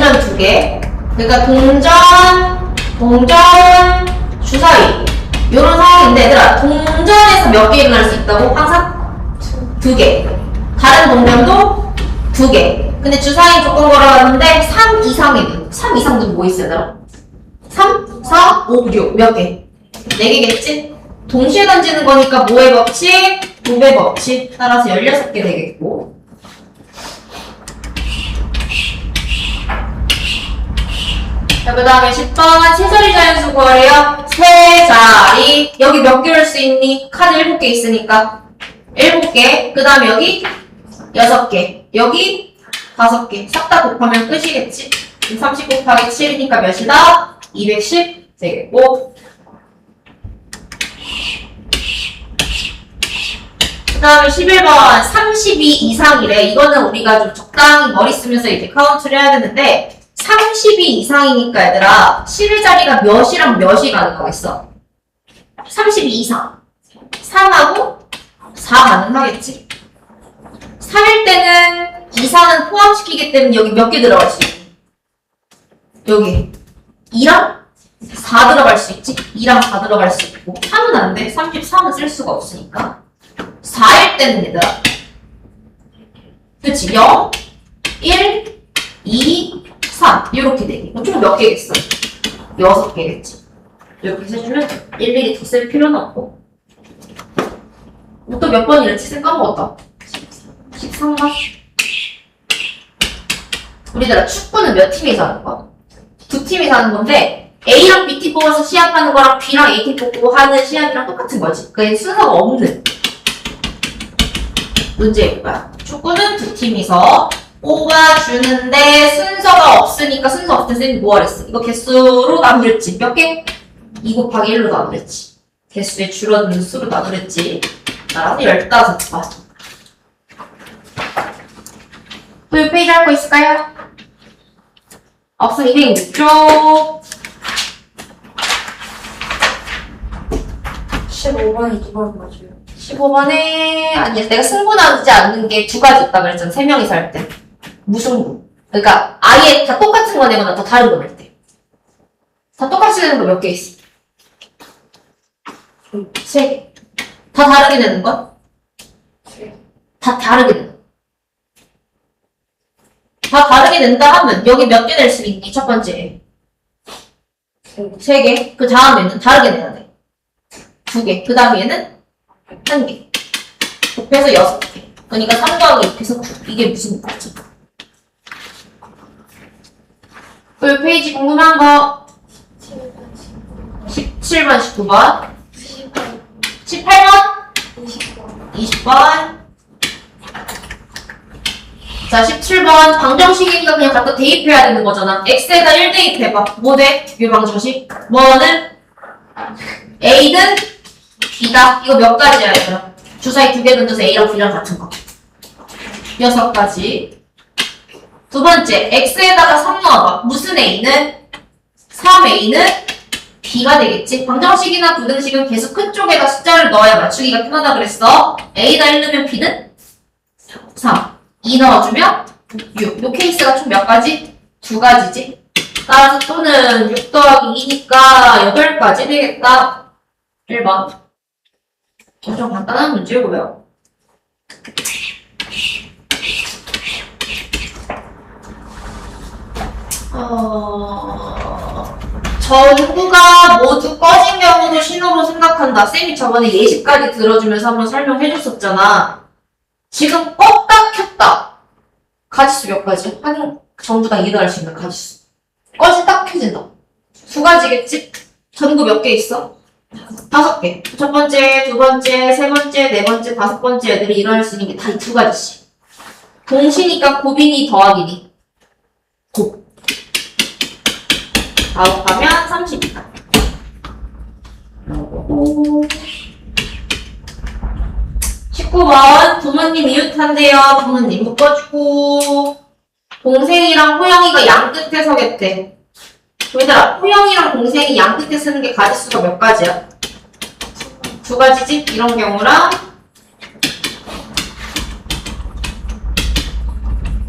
동전 2개. 그러니까 동전, 주사위. 요런 상황인데, 얘들아, 동전에서 몇 개 일어날 수 있다고? 항상 2개. 다른 동전도 2개. 근데 주사위 조건 걸어봤는데, 3 이상이든. 3 이상도 뭐 있어, 얘들아? 3, 4, 5, 6. 몇 개? 4개겠지? 동시에 던지는 거니까 뭐의 법칙? 도배 법칙. 따라서 16개 되겠고. 자, 그 다음에 10번 세자리 자연수 구하래요. 세자리. 여기 몇 개 올 수 있니? 카드 7개 있으니까 7개. 그 다음에 여기 6개. 여기 5개. 싹 다 곱하면 끝이겠지? 30 곱하기 7이니까 몇이다? 210 되겠고. 그 다음에 11번 32 이상이래. 이거는 우리가 좀 적당히 머리 쓰면서 이렇게 카운트를 해야 되는데 32 이상이니까 얘들아 11자리가 몇이랑 몇이 가능하겠어? 32 이상 3하고 4 가능하겠지? 3일 때는 2, 4는 포함시키기 때문에 여기 몇 개 들어갈 수 있니? 여기 2랑 4 들어갈 수 있지? 2랑 4 들어갈 수 있고 3은 안 돼. 33은 쓸 수가 없으니까 4일 때는 얘들아 그치? 0, 1, 2, 3 이렇게 되게 총 몇 개겠어? 6개겠지. 이렇게 해주면 일일이 더 쓸 필요는 없고. 또 몇 번이랬지? 쌤 까먹었다. 13번? 우리들아 축구는 몇 팀이 사는 거야? 2팀이 사는 건데 A랑 B팀 뽑아서 시합하는 거랑 B랑 A팀 뽑고 하는 시합이랑 똑같은 거지. 그게 순서가 없는 문제일 거야. 축구는 2팀이서 뽑아주는데 순서가 없으니까 순서 없을 때 쌤이 뭐 하랬어? 이거 개수로 나누랬지. 몇 개? 2 곱하기 1로 나누랬지. 개수의 줄어드는 수로 나누랬지. 따라서 15번. 또 이 페이지 할 거 있을까요? 없으면 206쪽. 15번이 누가 맞아요? 15번에 아니 내가 승부나지 않는 게 2가지 있다 그랬잖아. 3명이서 할 때. 무승부. 그러니까 아예 다 똑같은 거 내거나 다 다른 거 낼 때. 다 똑같이 내는 거 몇 개 있어? 3개. 다 다르게 내는 건? 다 다르게 내는 거. 다 다르게 낸다 하면 여기 몇 개 낼 수 있니? 첫 번째 3개. 그 다음에는 다르게 내야 돼. 2개. 그 다음에는 1개. 곱해서 6개. 그러니까 3 더하기 6해서 9. 이게 무슨 거지? 그 페이지 궁금한 거 17번, 19번 18번 20번 자 17번 방정식이니까 그냥 갖다 대입해야 되는 거잖아. x에다 1 대입해봐. 뭐 돼? 이 방정식 뭐는 a는 b다. 이거 몇 가지야 얘들아? 주사위 2개 던져서 a랑 b랑 같은 거 6가지. 두 번째 x에다가 3 넣어봐. 무슨 a는? 3a는 b가 되겠지. 방정식이나 부등식은 계속 큰 쪽에다 숫자를 넣어야 맞추기가 편하다 그랬어. a다 1 넣으면 b는 3 2 넣어주면 6. 요 케이스가 총 몇 가지? 2가지지. 따라서 또는 6 더하기 2니까 8가지 되겠다. 1번. 엄청 간단한 문제고요. 전구가 모두 꺼진 경우도 신호로 생각한다. 쌤이 저번에 예시까지 들어주면서 한번 설명해줬었잖아. 지금 껐다 켰다. 가지수 몇 가지? 한 전구당 일어날 수 있는 가지수. 꺼지 딱 켜진다. 2가지겠지? 전구 몇 개 있어? 5개. 첫 번째, 두 번째, 세 번째, 네 번째, 5번째 애들이 일어날 수 있는 게 다 이 2가지씩. 동시니까 곱이니 더하기니? 곱. 가업하면 30이다. 19번 부모님 이웃한대요. 부모님 묶어주고 동생이랑 호영이가 양 끝에 서겠대. 얘들아 호영이랑 동생이 양 끝에 서는 게 가지수가 몇 가지야? 2가지지? 이런 경우랑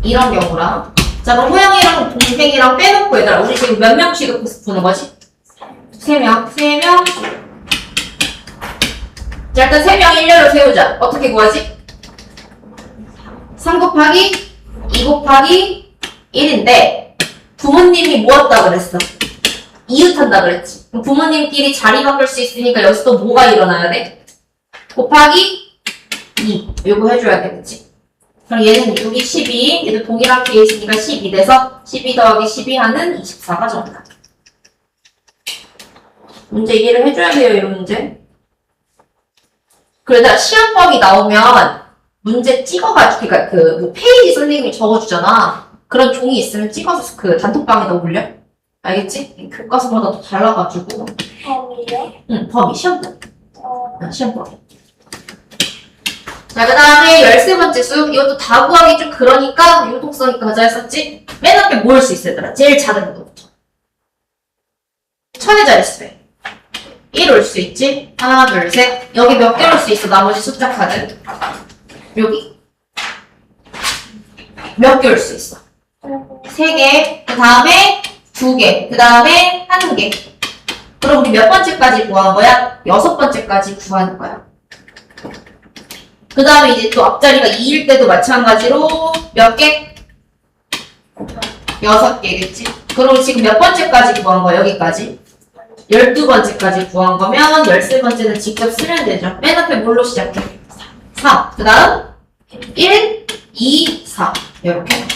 이런 경우랑 자, 그럼 호영이랑 동생이랑 빼놓고 얘들아, 우리 지금 몇 명 취급해서 푸는 거지? 3명. 3명. 자, 일단 3명 일렬로 세우자. 어떻게 구하지? 3 곱하기 2 곱하기 1인데 부모님이 뭐 했다 그랬어? 이웃한다 그랬지. 그럼 부모님끼리 자리 바꿀 수 있으니까 여기서 또 뭐가 일어나야 돼? 곱하기 2. 요거 해줘야 되겠지. 그럼 얘는 여기 12, 얘도 동일한 케이스니까 12 돼서 12 더하기 12 하는 24가 정답. 문제 이해를 해줘야 돼요, 이런 문제. 그러다 시험법이 나오면 문제 찍어가지고, 그러니까 뭐 페이지 선생님이 적어주잖아. 그런 종이 있으면 찍어서 그 단톡방에다 올려. 알겠지? 교과서마다 또 달라가지고. 범위요? 응, 범위, 시험법. 시험법. 자, 그 다음에 13번째 수. 이것도 다 구하기 좀 그러니까 융통성이 가자 했었지? 맨 앞에 뭐 올 수 있어, 얘들아? 제일 작은 것부터. 1000의 자릿수에 1 올 수 있지? 하나, 둘, 셋. 여기 몇 개 올 수 있어, 나머지 숫자 카드? 여기. 몇 개 올 수 있어? 3개. 그 다음에 2개. 그 다음에 1개. 그럼 우리 몇 번째까지 구한 거야? 6번째까지 구하는 거야. 그 다음에 이제 또 앞자리가 2일 때도 마찬가지로 몇 개? 6개겠지? 그럼 지금 몇 번째까지 구한 거야? 여기까지? 12번째까지 구한 거면 13번째는 직접 쓰면 되죠. 맨 앞에 뭘로 시작해? 3. 그 다음 1, 2, 4. 이렇게.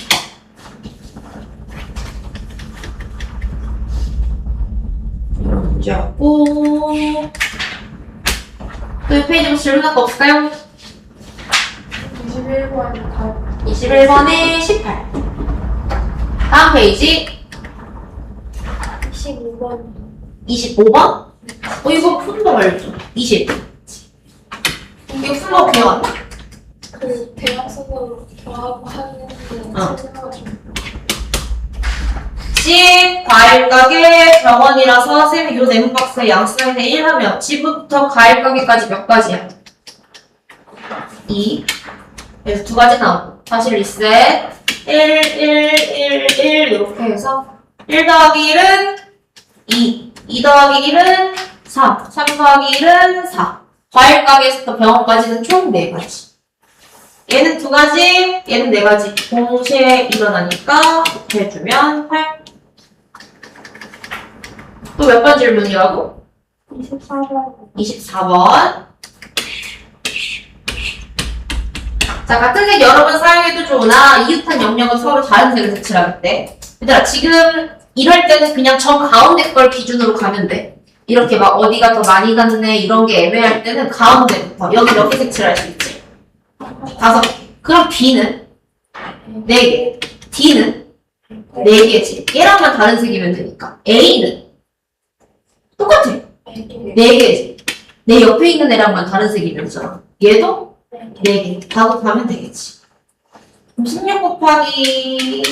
문제였고 또 이 페이지부터 질문할 거 없을까요? 21번에 18. 다음 페이지 25번. 25번? 이거 푼 거 알죠? 20. 이거 푼 거 기억 안 나? 그 대학생으로 더하고 하는데 설명하죠. 10 과일 가게 병원이라서 쌤이 요 네모 박스에 양수에 1 하면 집부터 과일 가게까지 몇 가지야? 2. 그래서 2가지 나오고 다시 리셋 1, 1, 1, 1 이렇게 해서 1 더하기 1은 2, 2 더하기 1은 3, 3 더하기 1은 4. 과일 가게에서부터 병원까지는 총 4가지. 얘는 2가지, 얘는 4가지. 동시에 일어나니까 이렇게 해주면 8. 또 몇 번 질문이라고? 24번. 24번. 자, 같은 색 여러 번 사용해도 좋으나 이웃한 영역은 서로 다른 색을 색칠하겠대. 얘들아, 지금 이럴 때는 그냥 저 가운데 걸 기준으로 가면 돼. 이렇게 막 어디가 더 많이 갔네 이런 게 애매할 때는 가운데부터 여기 몇 개 색칠할 수 있지? 5개. 그럼 B는 4개. D는 4개지. 얘랑만 다른 색이면 되니까. A는 똑같아. 4개지. 내 옆에 있는 애랑만 다른 색이면 되잖아. 얘도 4개. 다 곱하면 되겠지. 그럼 16 곱하기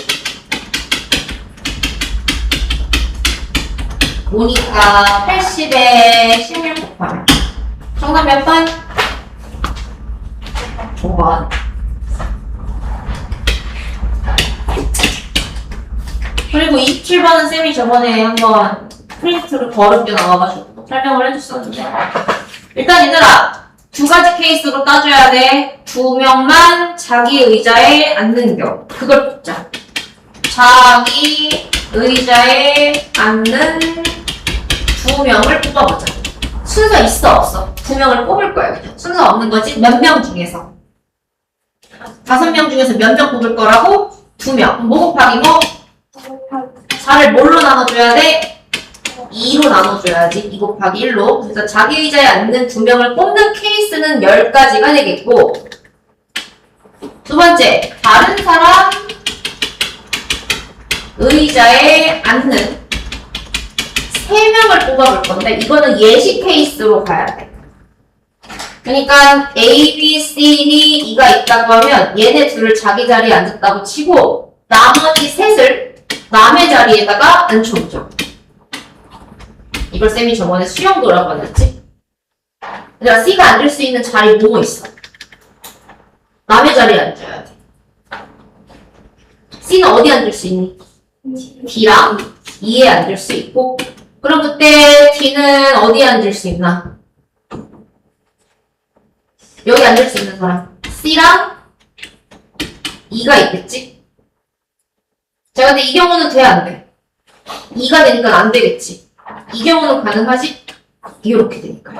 5니까 80에 16 곱하면 정답 몇 번? 5번. 그리고 27번은 쌤이 저번에 한번 프린트로 더 어렵게 나와가지고 설명을 해줬었는데 일단 얘들아 2가지 케이스로 따져야 돼. 2명만 자기 의자에 앉는 경우 그걸 뽑자. 자기 의자에 앉는 2명을 뽑아보자. 순서 있어 없어? 2명을 뽑을 거야 그냥. 순서 없는 거지? 몇 명 중에서 5명 중에서 몇 명 뽑을 거라고? 2명. 뭐 곱하기 뭐? 4를 뭘로 나눠줘야 돼? 2로 나눠줘야지. 2 곱하기 1로. 그래서 자기 의자에 앉는 2명을 뽑는 케이스는 10가지가 되겠고 두 번째, 다른 사람 의자에 앉는 3명을 뽑아볼 건데 이거는 예시 케이스로 가야 돼. 그러니까 A, B, C, D, E가 있다고 하면 얘네 둘을 자기 자리에 앉았다고 치고 나머지 셋을 남의 자리에다가 앉혀보죠. 이걸 쌤이 저번에 수영도라고 했지? 얘들아, C가 앉을 수 있는 자리 뭐 있어? 남의 자리에 앉아야 돼. C는 어디 앉을 수 있니? D랑 E에 앉을 수 있고 그럼 그때 D는 어디에 앉을 수 있나? 여기 앉을 수 있는 사람 C랑 E가 있겠지? 자 근데 이 경우는 돼 안 돼? 2가 되니까 안 되겠지? 이 경우는 가능하지? 이렇게 되니까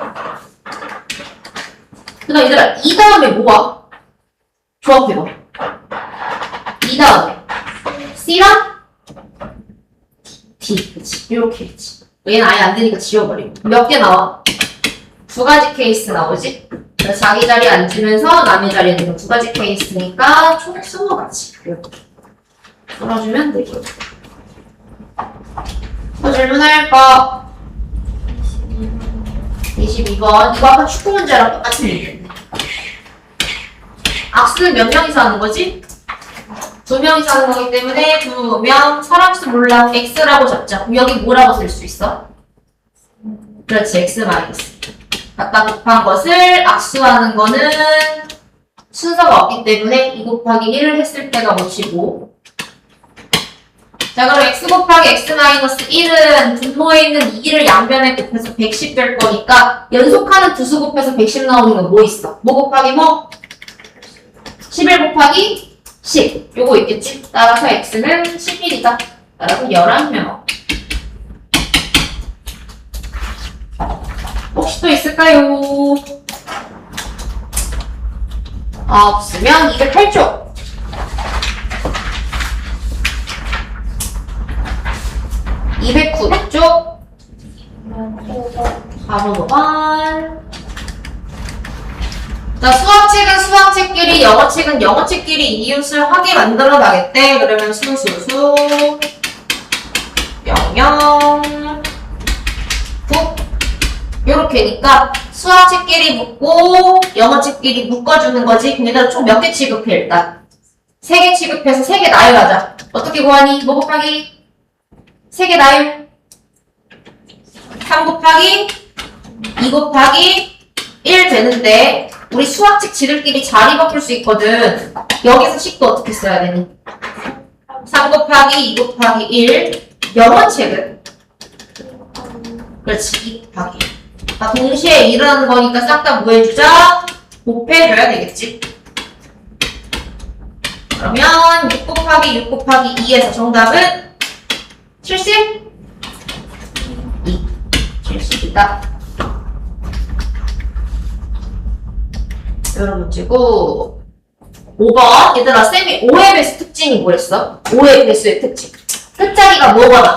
그 다음 얘들아 이 다음에 뭐가? 조합해봐 이 다음에 C랑 D 그치 이렇게 했지 얘는 아예 안 되니까 지워버리고 몇 개 나와? 두 가지 케이스 나오지? 그래서 자기 자리에 앉으면서 남의 자리에 있는 두 가지 케이스니까 총 20가지 이렇게 풀어주면 되고 더 질문할 거 22번 이거 아까 축구 문제랑 똑같은 얘기였네 악수는 몇 명이서 하는 거지? 2명이서 하는 거기 때문에 2명 사람수 몰라 X라고 잡자 그럼 여기 뭐라고 쓸 수 있어? 그렇지 X 마이너스 갖다 곱한 것을 악수하는 거는 순서가 없기 때문에 2 곱하기 1을 했을 때가 몫이고 자 그럼 x 곱하기 x 마이너스 1은 분모에 있는 2를 양변에 곱해서 110 될 거니까 연속하는 두 수 곱해서 110 나오는 건 뭐 있어? 뭐 곱하기 뭐? 11 곱하기 10 요거 있겠지? 따라서 x는 11이다 따라서 11명 혹시 또 있을까요? 없으면 208쪽 209쪽 4번 5번 자 수학책은 수학책끼리 영어책은 영어책끼리 이웃을 하게 만들어 나겠대 그러면 수수수 00 9 요렇게니까 수학책끼리 묶고 영어책끼리 묶어주는 거지 얘들아 총 몇 개 취급해 일단 3개 취급해서 3개 나열하자 어떻게 구하니? 뭐 곱하기? 3개 나열 3 곱하기 2 곱하기 1 되는데 우리 수학책 지들끼리 자리 바꿀 수 있거든 여기서 식도 어떻게 써야 되니? 3 곱하기 2 곱하기 1 영어책은? 그렇지 2 곱하기 1 동시에 일어나는 거니까 싹 다 뭐 해주자? 곱해줘야 되겠지 그러면 6 곱하기 6 곱하기 2에서 정답은 70? 2 70이다 이런 문제고 5번 얘들아 쌤이 5의 배수 특징이 뭐랬어? 5의 배수의 특징 끝자리가 뭐거나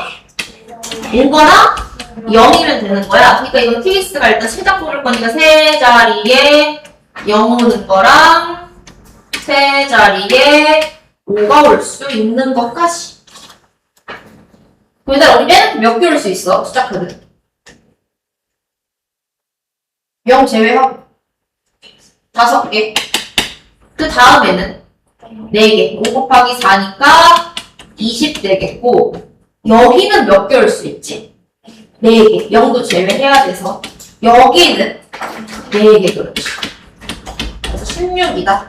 5거나 0이면 되는 거야 그러니까 이거 TX가 일단 세자 뽑을 거니까 세 자리에 0 오는 거랑 세 자리에 5가 올 수 있는 것까지 얘들아 우리 빼놓고 몇 개 올 수 있어? 숫자 카드 0 제외하고 5개 그 다음에는 4개 5 곱하기 4니까 20 되겠고 여기는 몇 개 올 수 있지? 4개 0도 제외해야 돼서 여기는 4개 그렇지 그래서 16이다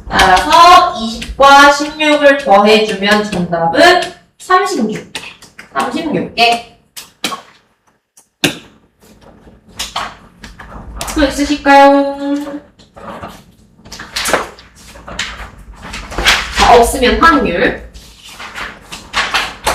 따라서 20과 16을 더해주면 정답은 36 36개 또 있으실까요? 자, 없으면 확률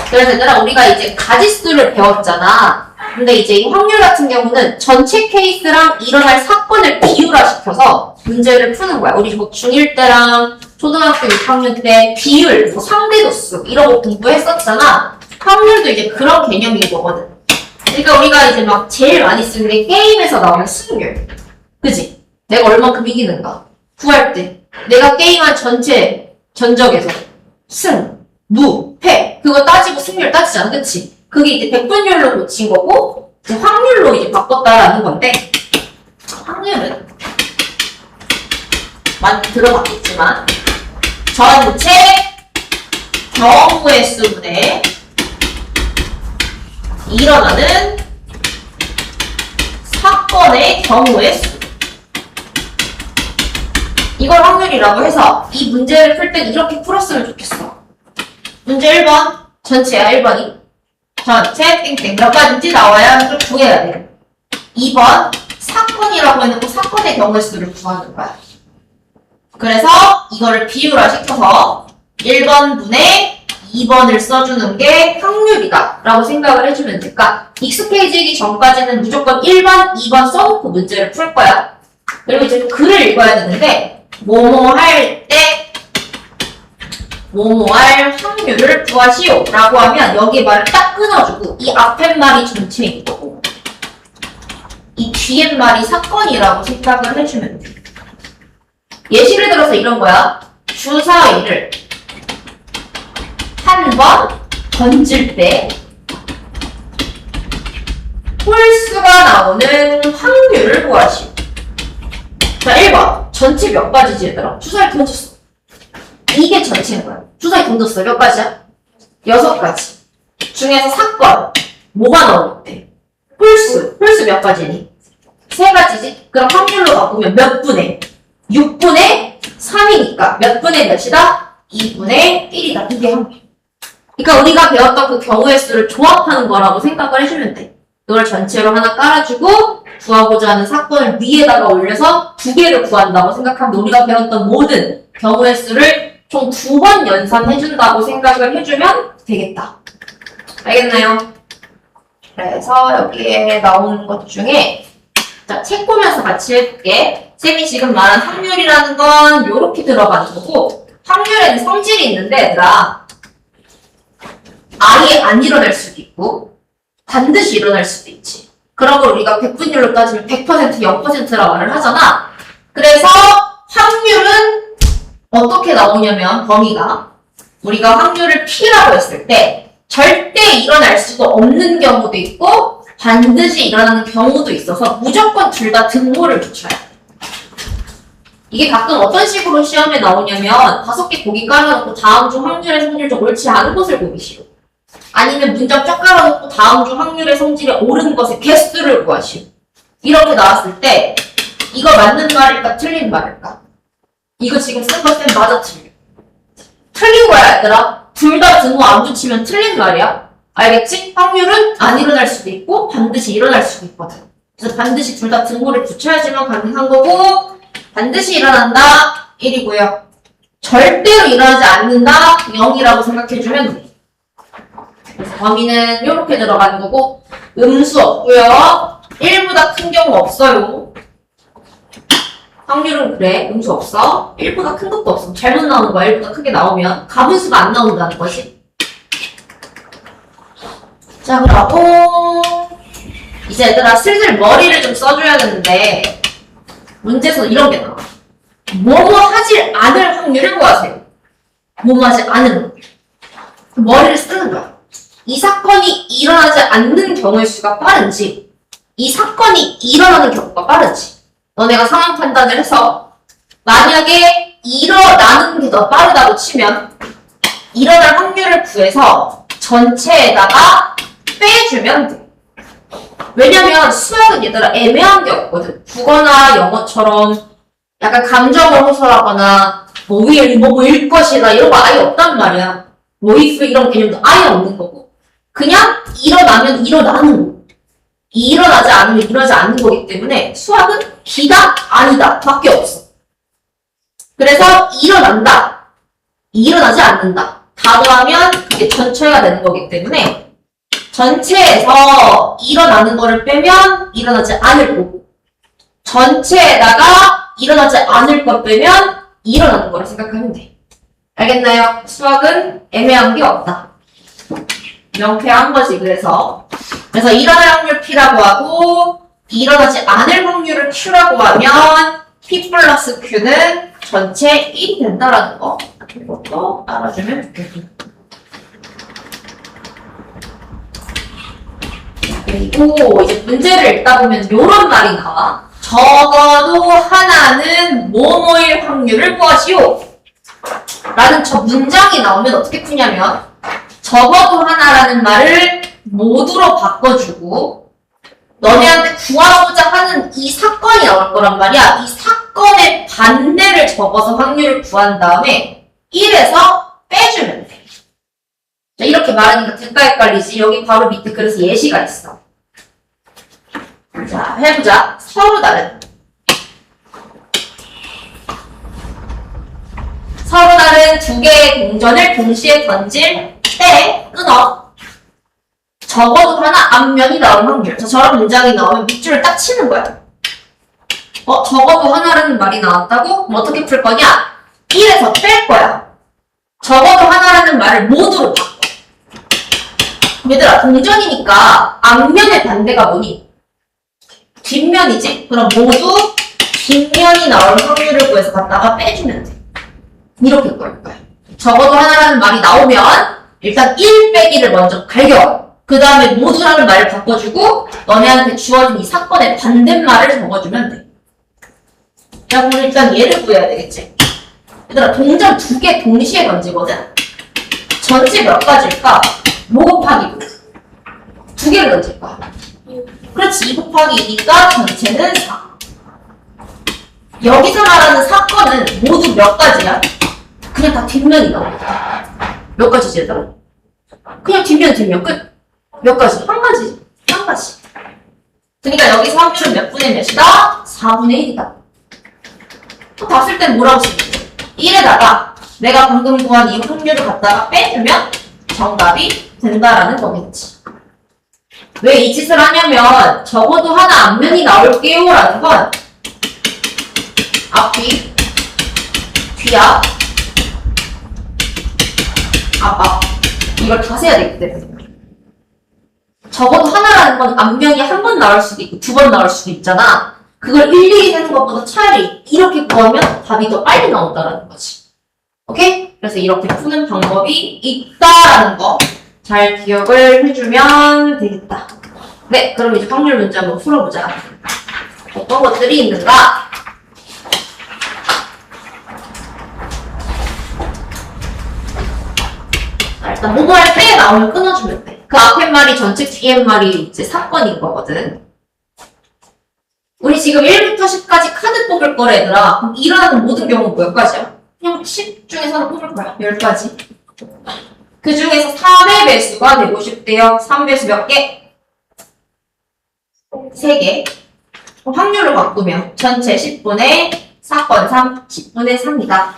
그래서 얘들아 우리가 이제 가지수를 배웠잖아 근데 이제 이 확률 같은 경우는 전체 케이스랑 일어날 사건을 비율화시켜서 문제를 푸는 거야 우리 뭐 중1 때랑 초등학교 6학년 때 비율, 뭐 상대도수 이런 거 공부했었잖아 확률도 이제 그런 개념인 거거든 그러니까 우리가 이제 막 제일 많이 쓰는 게 게임에서 나오는 승률 그지? 내가 얼만큼 이기는가 구할 때 내가 게임한 전체 전적에서 승, 무, 패 그거 따지고 승률 따지잖아 그치? 그게 이제 백분율로 고친 거고 이제 확률로 이제 바꿨다라는 건데 확률은 많이 들어봤겠지만 전체 경우의 수분에 일어나는 사건의 경우의 수 이걸 확률이라고 해서 이 문제를 풀 땐 이렇게 풀었으면 좋겠어 문제 1번. 전체야, 1번이. 전체, 땡땡. 몇 가지인지 나와야 좀 구해야 돼. 2번. 사건이라고 해놓고 사건의 경우의 수를 구하는 거야. 그래서 이거를 비율화 시켜서 1번 분에 2번을 써주는 게 확률이다 라고 생각을 해주면 될까? 익숙해지기 전까지는 무조건 1번, 2번 써놓고 문제를 풀 거야. 그리고 이제 글을 읽어야 되는데 뭐뭐 할 때 뭐뭐 할 확률을 구하시오 라고 하면 여기 말을 딱 끊어주고 이 앞에 말이 전체인 거고 이 뒤에 말이 사건이라고 생각을 해주면 돼. 예시를 들어서 이런 거야. 주사위를 한 번 던질 때 홀수가 나오는 확률을 구하시오. 자, 1번. 전체 몇 가지지, 얘들아? 주사위 던졌어. 이게 전체인 거야. 주사위 던졌어. 몇 가지야? 6가지. 중에서 사건. 뭐가 나오는데? 홀수. 홀수 몇 가지니? 3가지지? 그럼 확률로 바꾸면 몇 분의? 6분의 3이니까 몇 분의 몇이다? 2분의 1이다. 이게 확률. 그러니까 우리가 배웠던 그 경우의 수를 조합하는 거라고 생각을 해주면 돼. 이걸 전체로 하나 깔아주고 구하고자 하는 사건을 위에다가 올려서 2개를 구한다고 생각하면 우리가 배웠던 모든 경우의 수를 총 2번 연산해준다고 생각을 해주면 되겠다. 알겠나요? 그래서 여기에 나오는 것 중에 자, 책 보면서 같이 해볼게. 쌤이 지금 말한 확률이라는 건 요렇게 들어가는 거고 확률에는 성질이 있는데 얘들아 아예 안 일어날 수도 있고 반드시 일어날 수도 있지. 그런 걸 우리가 백분율로 따지면 100%, 0%라고 말을 하잖아. 그래서 확률은 어떻게 나오냐면 범위가 우리가 확률을 P라고 했을 때 절대 일어날 수도 없는 경우도 있고 반드시 일어나는 경우도 있어서 무조건 둘 다 등호를 붙여야 돼. 이게 가끔 어떤 식으로 시험에 나오냐면 5개 보기 깔아놓고 다음 중 확률의 성질 중 옳지 않은 것을 보기 싫어. 아니면 문장 쫙 깔아놓고 다음 중 확률의 성질이 옳은 것의 개수를 구하시오. 이렇게 나왔을 때 이거 맞는 말일까 틀린 말일까? 이거 지금 쓴 거 쌤 맞아 틀려. 틀린 거야 얘들아. 둘 다 등호 안 붙이면 틀린 말이야. 알겠지? 확률은 안 일어날 수도 있고 반드시 일어날 수도 있거든. 그래서 반드시 둘 다 등호를 붙여야지만 가능한 거고 반드시 일어난다 1이고요. 절대로 일어나지 않는다 0이라고 생각해주면 돼. 그래서 범위는 이렇게 들어가는 거고 음수 없고요. 1보다 큰 경우 없어요. 확률은 그래. 음수 없어. 1보다 큰 것도 없어. 잘못 나오는 거야. 1보다 크게 나오면 가분수가 안 나온다는 거지. 자, 그러고 이제 얘들아 슬슬 머리를 좀 써줘야 되는데 문제에서 이런 게 나와. 뭐뭐 하지 않을 확률을 구하세요. 뭐뭐 하지 않을 확률. 머리를 쓰는 거야. 이 사건이 일어나지 않는 경우의 수가 빠른지 이 사건이 일어나는 경우가 빠른지 너네가 상황 판단을 해서 만약에 일어나는 게 더 빠르다고 치면 일어날 확률을 구해서 전체에다가 빼주면 돼. 왜냐면 수학은 얘들아 애매한 게 없거든. 국어나 영어처럼 약간 감정을 호소하거나 뭐 위에 뭐일 것이다 이런 거 아예 없단 말이야. 뭐 if 이런 개념도 아예 없는 거고 그냥 일어나면 일어나는 거. 일어나지 않으면 일어나지 않는 거기 때문에 수학은 기다 아니다 밖에 없어. 그래서 일어난다 일어나지 않는다 다 더하면 그게 전체가 되는 거기 때문에 전체에서 일어나는 거를 빼면 일어나지 않을 거고 전체에다가 일어나지 않을 것 빼면 일어나는 거라 생각하면 돼. 알겠나요? 수학은 애매한 게 없다. 명쾌한 거지. 그래서 일어날 확률 P라고 하고 일어나지 않을 확률을 Q라고 하면 P 플러스 Q는 전체 1이 된다라는 거. 이것도 알아주면 좋겠습니다. 그리고 이제 문제를 읽다 보면 이런 말이 나와. 적어도 하나는 뭐뭐일 확률을 구하시오. 라는 저 문장이 나오면 어떻게 푸냐면 적어도 하나라는 말을 모두로 바꿔주고 너네한테 구하고자 하는 이 사건이 나올 거란 말이야. 이 사건의 반대를 적어서 확률을 구한 다음에 1에서 빼주면 돼. 자, 이렇게 말하니까 될까 헷갈리지? 여기 바로 밑에 그래서 예시가 있어. 자, 해보자. 서로 다른 두 개의 동전을 동시에 던질 때 끊어. 적어도 하나 앞면이 나올 확률. 자, 저런 문장이 나오면 밑줄을 딱 치는 거야. 적어도 하나라는 말이 나왔다고? 그럼 어떻게 풀 거냐? 1에서 뺄 거야. 적어도 하나라는 말을 모두로 바꿔. 얘들아, 동전이니까 앞면의 반대가 뭐니? 뒷면이지? 그럼 모두 뒷면이 나올 확률을 구해서 갖다가 빼주면 돼. 이렇게 구할 거야. 적어도 하나라는 말이 나오면 일단 1 빼기를 먼저 갈겨. 그 다음에 모두라는 말을 바꿔주고 너네한테 주어진 이 사건의 반대말을 적어주면 돼. 자, 그럼 일단 얘를 구해야 되겠지? 얘들아, 동전 2개 동시에 던지거든? 전체 몇 가지일까? 5 곱하기 2개를 던질 거야. 그렇지, 2 곱하기 2니까 전체는 4. 여기서 말하는 사건은 모두 몇 가지야? 그냥 다 뒷면이 나와. 몇 가지지, 얘들아? 그냥 뒷면 끝. 몇 가지? 한 가지. 그러니까 여기서 확률은 몇 분의 몇이다? 4분의 1이다. 다 쓸 땐 뭐라고 쓰면 돼? 1에다가 내가 방금 구한 이 확률을 갖다가 빼주면 정답이 된다라는 거겠지. 왜 이 짓을 하냐면 적어도 하나 앞면이 나올게요 라는 건 앞뒤, 뒤앞, 앞 이걸 다 세야 되기 때문에 적어도 하나라는 건 앞면이 한 번 나올 수도 있고 2번 나올 수도 있잖아. 그걸 일일이 세는 것보다 차라리 이렇게 구하면 답이 더 빨리 나온다라는 거지. 오케이? 그래서 이렇게 푸는 방법이 있다라는 거 잘 기억을 해주면 되겠다. 네, 그럼 이제 확률 문제 한번 풀어보자. 어떤 것들이 있는가? 자, 일단 뭐뭐 할 때 나오면 끊어주면 돼. 그 앞에 말이 전체 뒤에 말이 이제 사건인 거거든. 우리 지금 1부터 10까지 카드 뽑을 거래, 얘들아. 그럼 일어나는 모든 경우 몇 가지야? 그냥 10 중에서는 뽑을 거야. 10가지. 그 중에서 3의 배수가 되고 싶대요. 3배수 몇 개? 3개. 그럼 확률로 바꾸면 전체 10분의 사건 3, 10분의 3이다.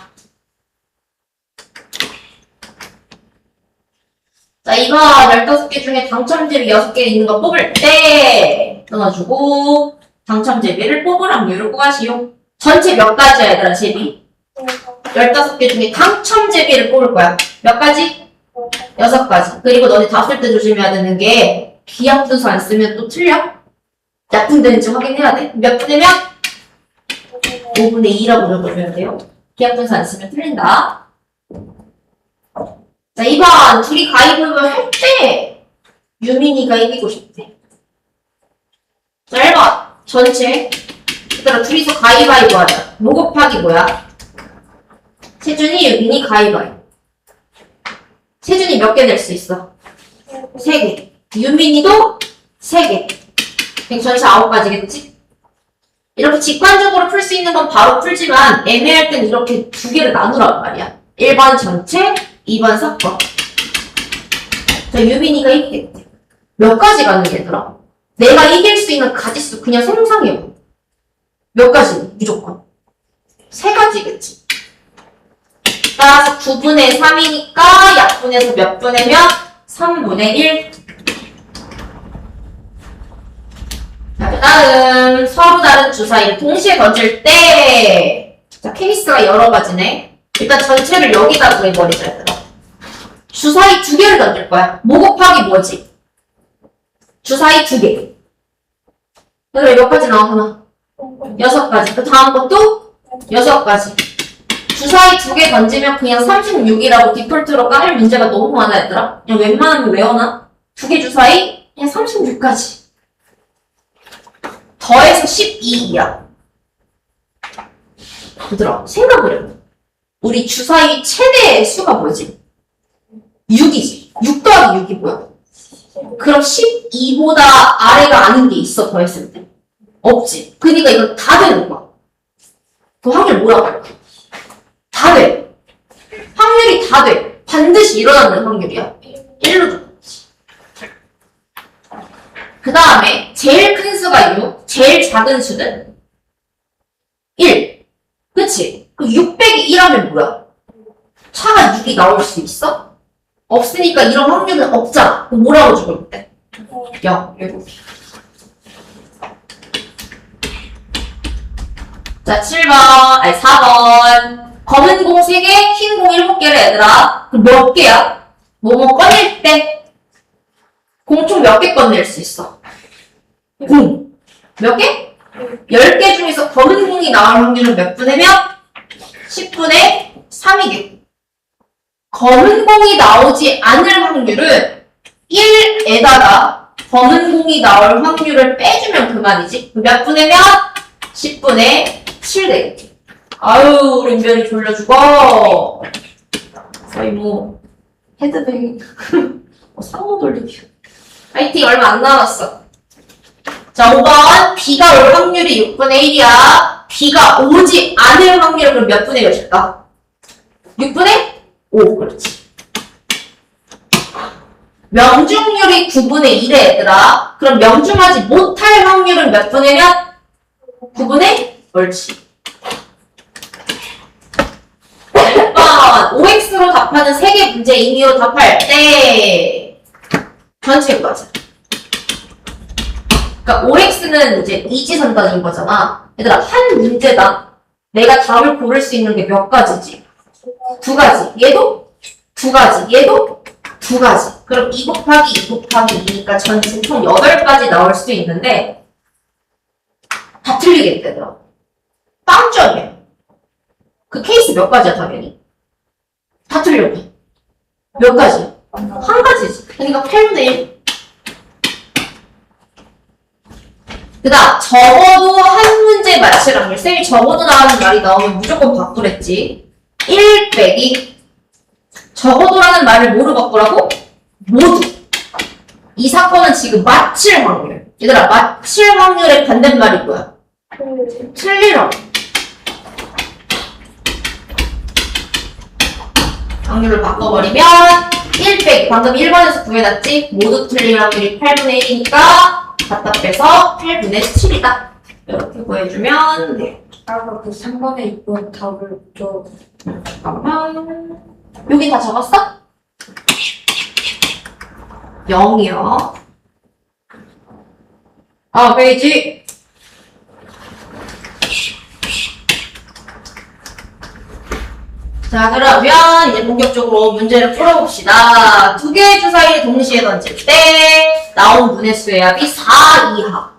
자, 이번 15개 중에 당첨제비 6개 있는 거 뽑을 때 끊어주고 당첨제비를 뽑을 확률을 구하시오. 전체 몇 가지야, 얘들아, 제비? 15개 중에 당첨제비를 뽑을 거야. 몇 가지? 6가지. 그리고 너네 다 쓸 때 조심해야 되는 게 기하분수 안 쓰면 또 틀려? 약분되는지 확인해야 돼. 몇 분이면? 5분의 2라고 적어줘야 돼요. 기하분수 안 쓰면 틀린다. 자, 2번 둘이 가위바위보 할 때 유민이가 이기고 싶대. 자, 1번 전체 얘들아 둘이서 가위바위보 하자. 뭐 곱하기 뭐야? 세준이, 유민이 가위바위보. 세준이 몇 개 낼 수 있어? 3개. 유민이도 3개. 그럼 전체 9가지겠지? 이렇게 직관적으로 풀 수 있는 건 바로 풀지만 애매할 땐 이렇게 2개를 나누란 말이야. 1번 전체, 2번 사건. 자, 유민이가 이기겠대. 몇 가지 가는 게 얘들아? 내가 이길 수 있는 가지수 그냥 상상해봐. 몇 가지? 무조건. 3가지겠지. 따라서 9분의 3이니까 약분해서 몇 분의 몇? 3분의 1. 자, 그 다음 서로 다른 주사위를 동시에 던질 때 자, 케이스가 여러 가지네. 일단 전체를 여기다 구해버리자, 얘들아. 주사위 2개를 던질 거야. 뭐 곱하기 뭐지? 주사위 2개. 얘들아 몇 가지 나와, 하나? 6가지. 그 다음 것도 6가지. 주사위 2개 던지면 그냥 36이라고 디폴트로 깔을 문제가 너무 많아, 얘들아. 그냥 웬만하면 외워놔. 2개 주사위, 그냥 36까지. 더해서 12이야. 얘들아, 생각을 해봐. 우리 주사위 최대 수가 뭐지? 6이지. 6 더하기 6이 뭐야? 그럼 12보다 아래가 아닌 게 있어, 더했을 때? 없지. 그러니까 이건 다 되는 거야. 그 확률 뭐라고 할까? 다 돼. 확률이 다 돼. 반드시 일어나는 확률이야. 1로 줬지. 그 다음에 제일 큰 수가 6, 제일 작은 수는 1. 그치? 그 6 빼기 1하면 뭐야? 차가 6이 나올 수 있어? 없으니까 이런 확률은 없잖아. 그럼 뭐라고 적을 때? 0, 7. 자, 7번, 아니 4번. 검은 공 3개, 흰 공 7개를 얘들아. 그럼 몇 개야? 뭐뭐 꺼낼 때 공총 몇 개 꺼낼 수 있어? 공. 몇 개? 10개 중에서 검은 공이 나올 확률은 몇 분의 몇? 10분의 3이겠고. 검은 공이 나오지 않을 확률은 1에다가 검은 공이 나올 확률을 빼주면 그만이지. 몇 분의 몇? 10분의 7 되겠지. 아유, 우리 은별이 졸려 죽어. 거의 뭐, 헤드뱅. 상호 돌리기. 파이팅, 얼마 안 남았어. 자, 5번. B가 올 확률이 6분의 1이야. B가 오지 않을 확률은 그럼 몇 분의 몇일까? 6분의 5. 그렇지. 명중률이 9분의 1에 얘들아. 그럼 명중하지 못할 확률은 몇 분의 몇? 9분의? 옳지. 1번. OX로 답하는 3개 문제 임의로 답할 때 전체 구하자. 그러니까 OX는 이제 이지선단인 거잖아. 얘들아, 한 문제당 내가 답을 고를 수 있는 게 몇 가지지? 2가지. 얘도 2가지. 얘도 2가지. 그럼 2 곱하기 2 곱하기 2니까 전체 총 8가지 나올 수 있는데 다 틀리겠다, 얘들아. 빵점이야. 그 케이스 몇 가지야, 당연히? 다 틀려. 몇 가지야? 한 가지지. 그러니까 8분의 1. 그 다음, 적어도 한 문제 맞힐 확률. 쌤이 적어도 나오는 말이 나오면 무조건 바꾸랬지. 1 빼기 적어도라는 말을 뭐로 바꾸라고? 모두. 이 사건은 지금 맞힐 확률. 얘들아, 맞힐 확률의 반대말이 뭐야? 틀리라고. 확률을 바꿔버리면 1 빼기 방금 1번에서 구해놨지? 모두 틀릴 확률이 8분의 1이니까 갖다 빼서 8분의 7이다. 이렇게 구해주면 돼. 아까 그 3번에 6번 답을 좀 잠깐만. 여기 다 적었어? 0이요. 아, 페이지. 자, 그러면 이제 본격적으로 문제를 풀어봅시다. 2개의 주사위를 동시에 던질 때 나온 문의 수의 합이 4 이하.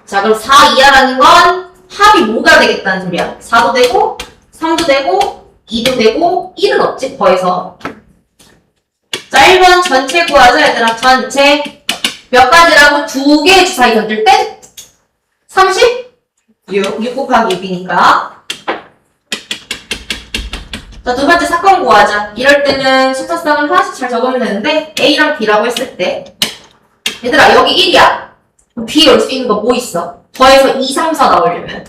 자, 그럼 4 이하라는 건 합이 뭐가 되겠다는 소리야? 4도 되고, 3도 되고, 2도 되고, 1은 없지, 더해서. 자, 1번 전체 구하자, 얘들아. 전체. 몇 가지라고? 2개의 주사위 던질 때? 36? 6 곱하기 6이니까. 자, 두 번째 사건 구하자. 이럴 때는 순서상을 하나씩 잘 적으면 되는데, A랑 B라고 했을 때. 얘들아, 여기 1이야. B에 올 수 있는 거 뭐 있어? 더해서 2, 3, 4 나오려면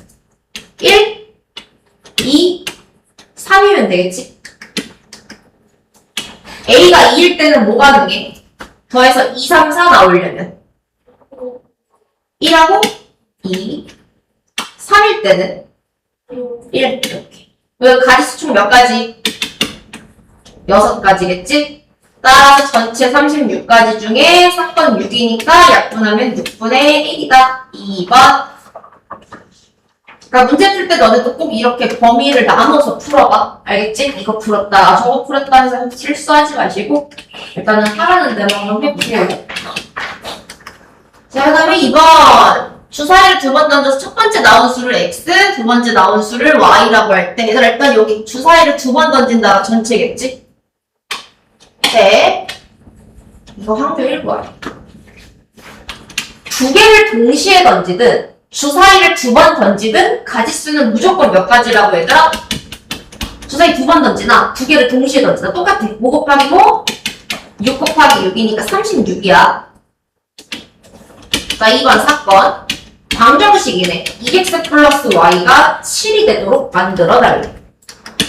1, 2, 3이면 되겠지? A가 2일 때는 뭐가 능해? 더해서 2, 3, 4 나오려면 1하고 2, 3일 때는 1, 이렇게. 가지수 총 몇 가지? 6가지겠지? 따라서 전체 36가지 중에 사건 6이니까 약분하면 6분의 1이다. 2번. 그러니까 문제 풀 때 너네도 꼭 이렇게 범위를 나눠서 풀어봐. 알겠지? 이거 풀었다, 저거 풀었다 해서 실수하지 마시고 일단은 하라는 대로 한번 해보세요. 자, 그 다음에 2번. 주사위를 2번 던져서 첫 번째 나온 수를 x, 두 번째 나온 수를 y라고 할 때 얘들아 일단 여기 주사위를 2번 던진다 전체겠지? 네. 이거 확률 1번. 2개를 동시에 던지든 주사위를 2번 던지든 가지수는 무조건 몇 가지라고 얘들아? 주사위 2번 던지나 2개를 동시에 던지나 똑같아. 5 곱하기 5, 6 곱하기 6이니까 36이야. 자, 2번 사건. 방정식이네. 2x 플러스 y가 7이 되도록 만들어달래.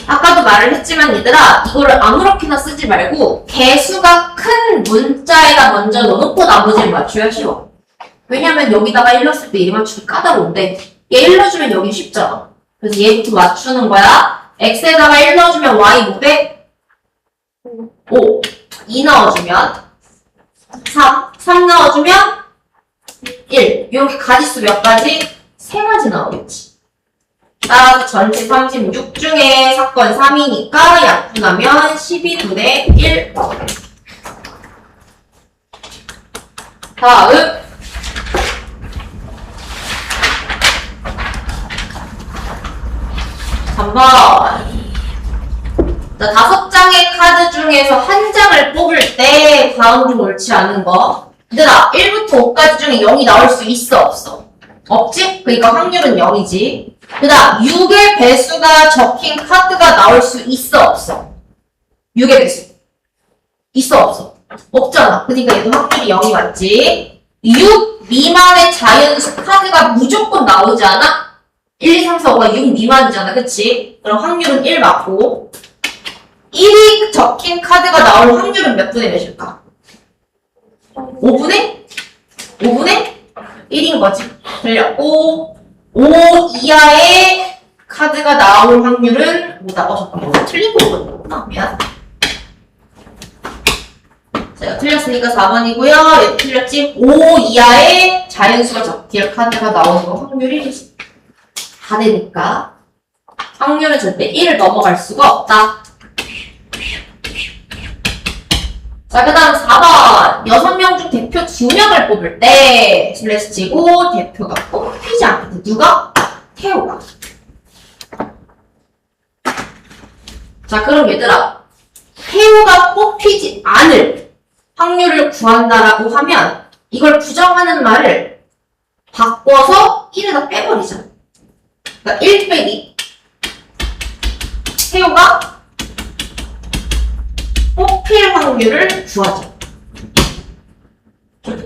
아까도 말을 했지만 얘들아, 이거를 아무렇게나 쓰지 말고 개수가 큰 문자에다 먼저 넣어놓고 나머지를 맞춰야 쉬워. 왜냐면 여기다가 1 넣었을 때 얘 맞추기 까다로운데 얘 1 넣어주면 여기 쉽잖아. 그래서 얘부터 맞추는 거야. x에다가 1 넣어주면 y 뭐 돼? 5. 2 넣어주면 3 넣어주면 1. 여기 가지수 몇 가지? 3가지 나오겠지. 따라서 전체 36 중에 사건 3이니까 약분하면 12분의 1. 다음 3번. 자, 5장의 카드 중에서 한 장을 뽑을 때 다음 중 옳지 않은 거. 얘들아, 1부터 5까지 중에 0이 나올 수 있어, 없어? 없지? 그러니까 확률은 0이지. 그 다음 6의 배수가 적힌 카드가 나올 수 있어, 없어? 6의 배수. 있어, 없어? 없잖아. 그러니까 얘도 확률이 0이 맞지. 6 미만의 자연수 카드가 무조건 나오지 않아? 1, 2, 3, 4, 5가 6 미만이잖아. 그치? 그럼 확률은 1 맞고 1이 적힌 카드가 나올 확률은 몇 분의 몇일까? 5분의? 5분의 1인 거지. 틀렸고 5 이하의 카드가 나올 확률은 5다. 잠깐만. 틀린 거구나. 미안. 제가 틀렸으니까 4번이고요. 얘도 틀렸지? 5 이하의 자연수가 적힐 카드가 나오는 거 확률이 다 되니까 확률은 절대 1을 넘어갈 수가 없다. 자, 그 다음 4번. 6명 중 대표 2명을 뽑을 때 슬래시 치고 대표가 뽑히지 않거든. 누가? 태호가. 자, 그럼 얘들아, 태호가 뽑히지 않을 확률을 구한다라고 하면 이걸 부정하는 말을 바꿔서 1에다 빼버리자. 그러니까 1 빼기 태호가 뽑힐 확률을 구하자.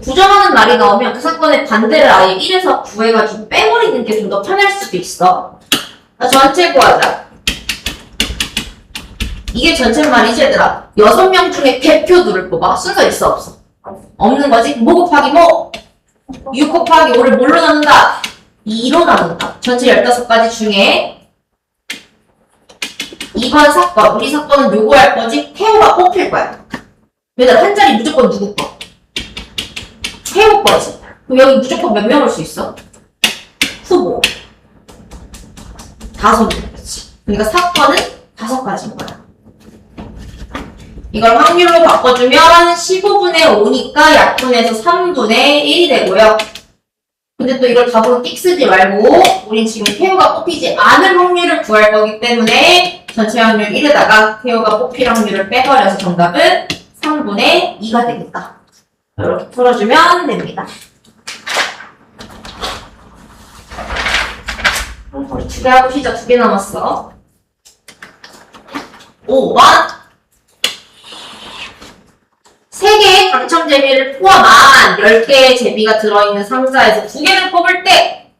부정하는 말이 나오면 그 사건의 반대를 아예 1에서 구해가지고 빼버리는 게 좀 더 편할 수도 있어. 자, 전체 구하자. 이게 전체 말이지 얘들아. 6명 중에 대표들을 뽑아. 순서 있어 없어? 없는 거지? 뭐 곱하기 뭐? 6 곱하기 5를 뭘로 나눈다? 2로 나눈다. 전체 15가지 중에 이번 사건, 우리 사건은 요거 할 거지? 태호가 뽑힐 거야. 얘들아, 한 자리 무조건 누구 거? 태호 거지. 그럼 여기 무조건 몇 명 올 수 있어? 후보. 5명. 그치? 그러니까 사건은 5가지인 거야. 이걸 확률로 바꿔주면 15분의 5니까 약분해서 3분의 1이 되고요. 근데 또 이걸 답으로 띡 쓰지 말고 우린 지금 태호가 뽑히지 않을 확률을 구할 거기 때문에 전체 확률 1에다가 태호가 뽑힐 확률을 빼버려서 정답은 3분의 2가 되겠다. 이렇게 풀어주면 됩니다. 우리 2개 하고 시작. 2개 남았어. 5번 3개의 당첨 제비를 포함한 10개의 제비가 들어있는 상자에서 2개를 뽑을 때,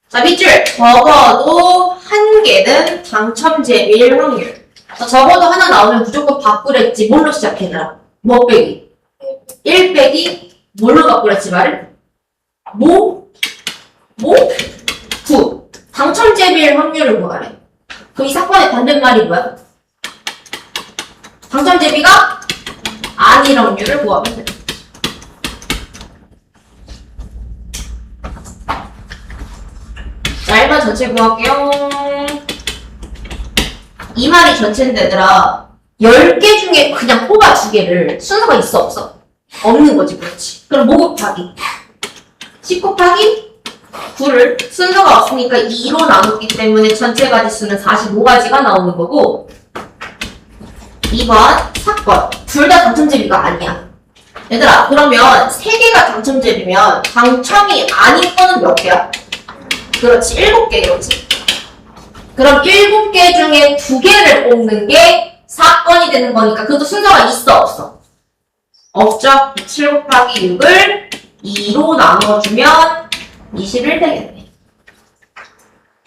자, 밑줄 적어도 1개는 당첨 제비일 확률. 자, 적어도 하나 나오면 무조건 바꾸랬지. 뭘로 시작해더라? 뭐 빼기? 1 빼기 뭘로 바꾸랬지 말을? 9. 당첨 제비일 확률을 구하래. 그럼 이 사건의 반대말이 뭐야? 당첨 제비가 아닐 확률을 구하면 돼. 자, 1번 전체 구할게요. 이 말이 전체인데 얘들아, 10개 중에 그냥 뽑아 2개를 순서가 있어 없어? 없는 거지. 그렇지. 그럼 뭐 곱하기? 10 곱하기 9를 순서가 없으니까 2로 나눴기 때문에 전체 가지수는 45가지가 나오는 거고, 2번 사건. 둘 다 당첨제비가 아니야. 얘들아, 그러면 3개가 당첨제비면 당첨이 아닌 거는 몇 개야? 그렇지, 7개겠지. 그럼 7개 중에 2개를 뽑는 게 사건이 되는 거니까 그것도 순서가 있어 없어? 없죠? 7 곱하기 6을 2로 나눠주면 21 되겠네.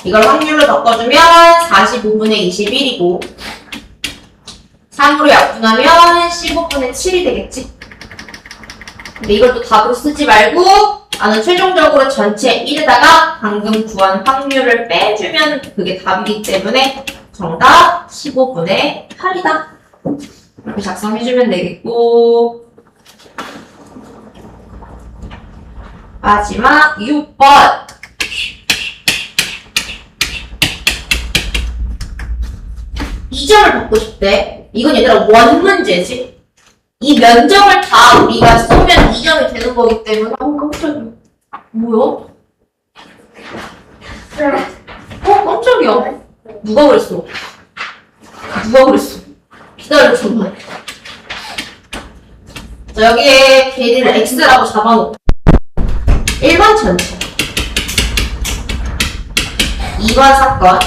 이걸 확률로 바꿔주면 45분의 21이고 3으로 약분하면 15분의 7이 되겠지? 근데 이걸 또 답으로 쓰지 말고 나는 최종적으로 전체 1에다가 방금 구한 확률을 빼주면 그게 답이기 때문에 정답 15분의 8이다. 이렇게 작성해주면 되겠고 마지막 6번 2점을 받고 싶대. 이건 얘들아 원 문제지. 이 면적을 다 우리가 쏘면 2점이 되는 거기 때문에 깜짝이야. 뭐야? 깜짝이야. 누가 그랬어? 누가 그랬어? 기다려 정말. 자 여기에 걔를 x라고 잡아놓고 1번 전체 2번 사건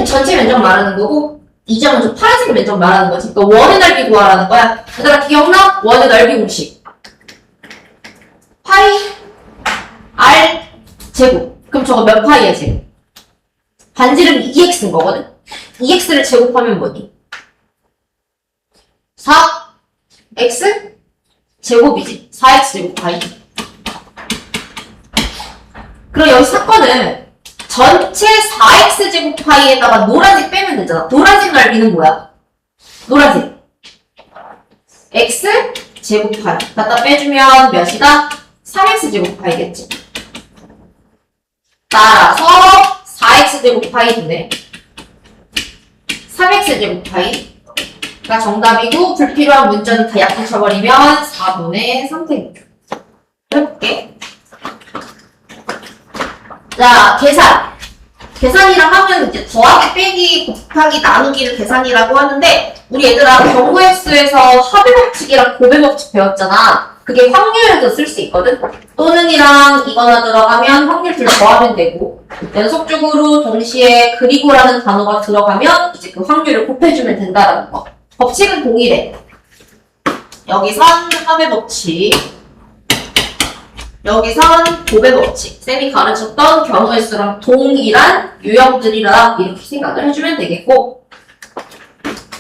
전체 면적 말하는 거고 2점은 좀 파란색 면적 말하는 거지. 그러니까 원의 넓이 구하라는 거야. 얘들아 기억나? 원의 넓이 공식 파이 r 제곱. 그럼 저거 몇 파이야 지금? 반지름 2x인 거거든? 2x를 제곱하면 뭐니? 4x 제곱이지. 4x 제곱 파이. 그럼 여기 사건은 전체 4x 제곱 파이에다가 노란색 빼면 되잖아. 노란색 넓이는 뭐야? 노란색. x 제곱 파이. 갖다 빼주면 몇이다? 3x 제곱 파이겠지. 따라서 4x 제곱 파이 되네. 3x 제곱 파이가 정답이고 불필요한 문자는 다 약분쳐버리면 4분의 3 되겠죠. 해볼게. 자, 계산이랑 하면 이제 더하기, 빼기, 곱하기, 나누기를 계산이라고 하는데 우리 얘들아 경우의 수에서 합의 법칙이랑 곱의 법칙 배웠잖아. 그게 확률에도 쓸 수 있거든. 또는이랑 이거나 들어가면 확률 둘 더하면 되고 연속적으로 동시에 그리고라는 단어가 들어가면 이제 그 확률을 곱해주면 된다라는 거. 법칙은 동일해. 여기선 합의 법칙, 여기선 곱의 법칙. 쌤이 가르쳤던 경우의 수랑 동일한 유형들이라 이렇게 생각을 해주면 되겠고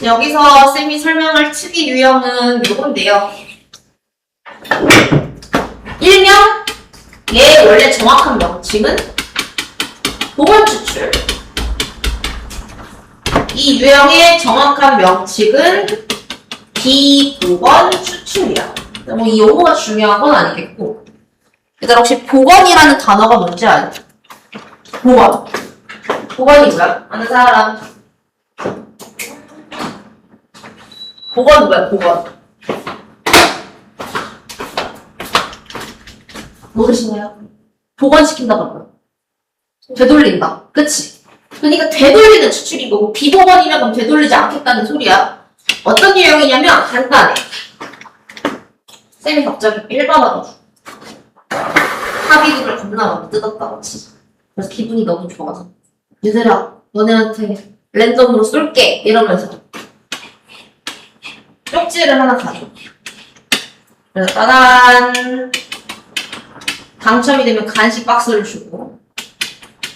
여기서 쌤이 설명할 특이 유형은 요건데요. 일명 얘의 원래 정확한 명칭은 복원 추출. 이 유형의 정확한 명칭은 비복원 추출이야. 뭐 이 용어가 중요한 건 아니겠고. 얘들아 혹시 복원이라는 단어가 뭔지 아니? 복원. 복원이 뭐야? 아는 사람? 복원 뭐야? 복원. 모르시나요? 복원시킨다가 뭐야? 되돌린다. 그치? 그러니까 되돌리는 추출인 거고 비복원이면 그럼 되돌리지 않겠다는 소리야. 어떤 유형이냐면 간단해. 쌤이 갑자기 1번 와가지고 합의글을 겁나 많이 뜯었다고 치자. 그래서 기분이 너무 좋아서 얘들아 너네한테 랜덤으로 쏠게 이러면서 쪽지를 하나 가져. 그래서 따단 당첨이 되면 간식 박스를 주고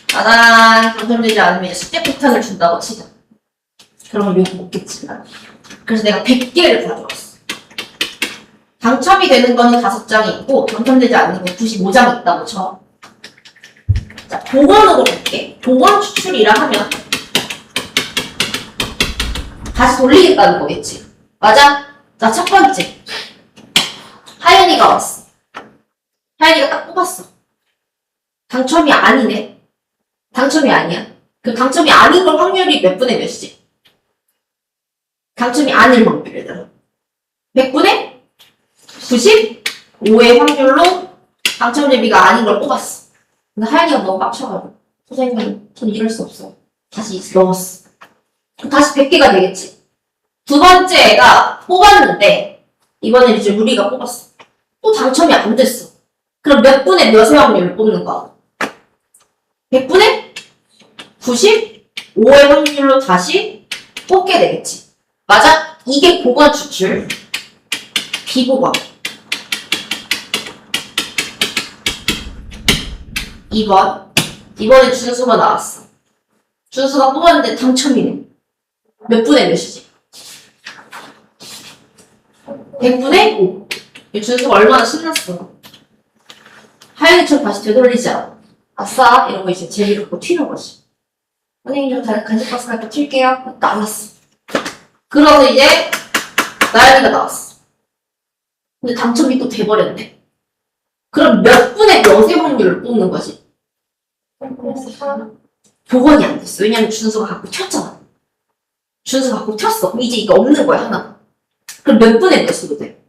따단 당첨되지 않으면 숙제 폭탄을 준다고 치자. 그러면 욕 먹겠지. 그래서 내가 100개를 가져왔어. 당첨이 되는 거는 5장이 있고 당첨되지 않는 건 95장이 있다고 쳐. 자, 복원으로 볼게. 복원 추출이라 하면 다시 돌리겠다는 거겠지. 맞아? 자, 첫 번째. 하연이가 왔어. 하연이가 딱 뽑았어. 당첨이 아니네. 당첨이 아니야. 그럼 당첨이 아닌 걸 확률이 몇 분의 몇이지? 당첨이 아닐 확률 얘들아. 100분의 95의 확률로 당첨 예비가 아닌 걸 뽑았어. 근데 하연이가 너무 빡쳐가지고 선생님 전 이럴 수 없어. 다시 넣었어. 그럼 다시 100개가 되겠지. 두 번째 애가 뽑았는데 이번엔 이제 우리가 뽑았어. 또 당첨이 안 됐어. 그럼 몇 분의 몇의 확률을 뽑는 거야? 100분의 95의 확률로 다시 뽑게 되겠지. 맞아? 이게 복원 추출. 비복원. 2번 이번에 준수가 나왔어. 준수가 뽑았는데 당첨이네. 몇 분의 몇이지? 100분의 5. 이 준수가 얼마나 신났어. 하영이처럼 다시 되돌리지 않아. 아싸! 이러고 이제 제일 갖고 튀는 거지. 선생님 좀 간식 박스 갖고 튈게요. 나왔어. 그러고 이제 나연이가 나왔어. 근데 당첨이 또 돼버렸네. 그럼 몇 분의 몇의 확률을 뽑는 거지? 복원이 안 됐어. 왜냐면 준수가 갖고 튀었잖아. 준수가 갖고 튀었어. 그럼 이제 이게 없는 거야, 하나. 그럼 몇 분의 몇으로 돼?